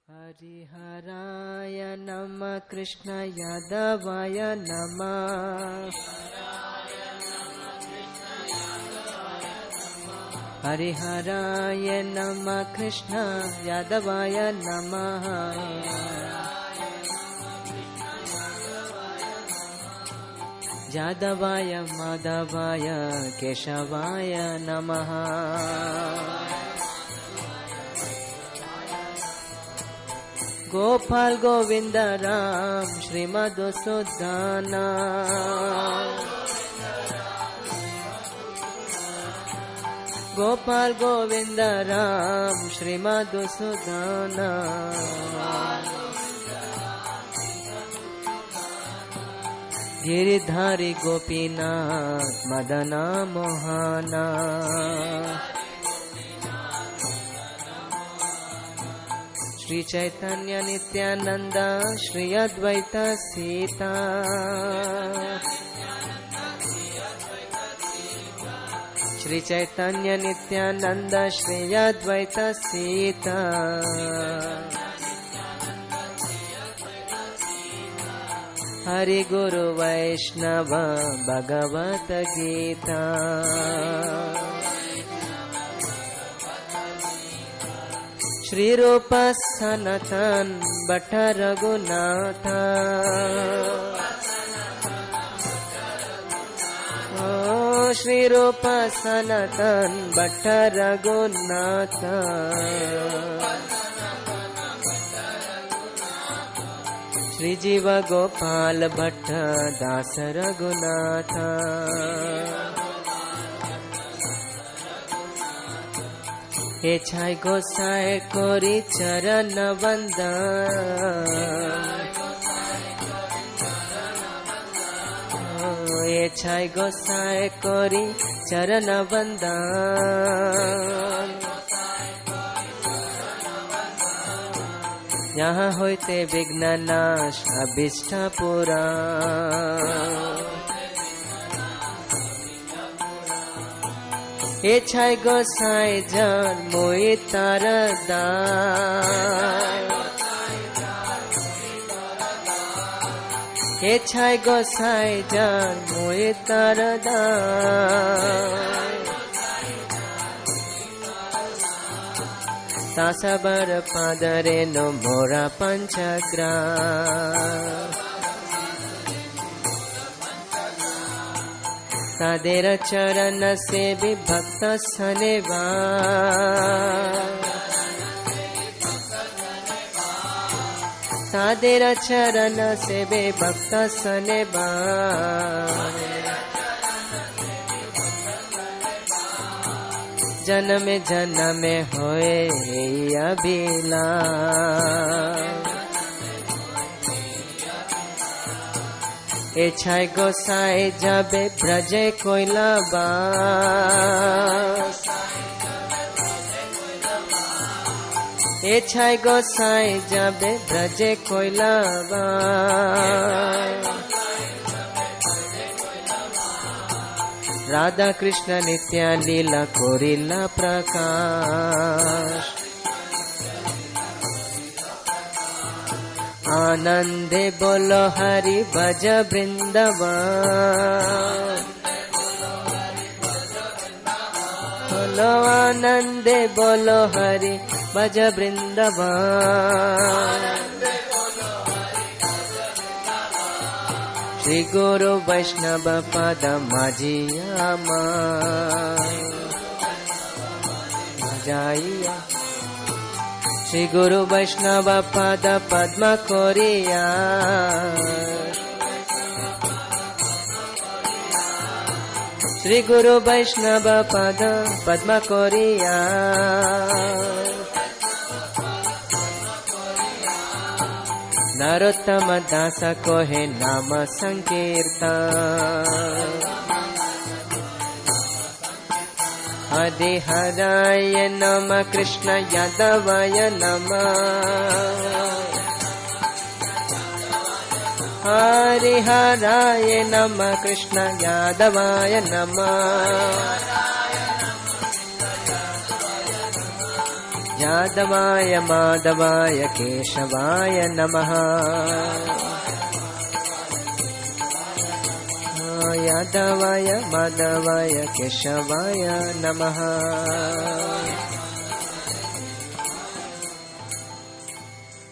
हरिहराय नमः कृष्ण यादवाय नमः। हरिहराय नमः कृष्ण यादवाय नमः। यादवाय माधवाय केशवाय नमः। गोपाल गोविंद राम श्रीमधुसूदन। गोपाल गोविंद राम श्रीमधुसूदन। गिरिधारी गोपीनाथ मदन मोहन। श्री चैतन्य नित्यानंद श्री अद्वैत सीता। श्री चैतन्य नित्यानंद श्री अद्वैत सीता। हरि गुरु वैष्णव भगवत गीता। श्री रूप सनातन भट्ट रघुनाथ। श्री रूप सनातन भट्ट रघुनाथ। श्री जीव गोपाल भट्ट दास रघुनाथ। हे छाय गोसाई कोरी चरण वंदन। हे छाय गोसाई कोरी चरण वंदन। यहाँ होते विघ्न नाश अभिष्ट पूरा। हे छाय गोसाई जान मोहि तारदान। हे छाय गोसाई जान मोहि तारदान। तासबर पादरे नो मोरा पंचग्राम। तादेर चरण से भी भक्त सनेवान। तादेर चरण से भी भक्त सनेवान। जन्म जन्म होए अभिलाष। ए छाय गोसाई जाबे ब्रजे कोइलाबास। ए छाय गोसाई जाबे ब्रजे कोइलाबास। राधा कृष्ण नित्य लीला कोरिला प्रकाश। आनंदे बोलो हरि भज वृंदावन। बोलो आनंदे बोलो हरि भज वृंदावन। श्री गुरु वैष्णव पद माझिया जाइया। श्री गुरु वैष्णव पद पद्म कोरिया। श्री गुरु वैष्णव पद पद्म कोरिया। नरोत्तम दास को है नाम संकीर्तन। हरिहराय नमः कृष्ण यादवाय नमः। हरिहराय नमः कृष्ण यादवाय नमः। यादवाय माधवाय केशवाय नमः यादवाय माधवाय केशवाय नमः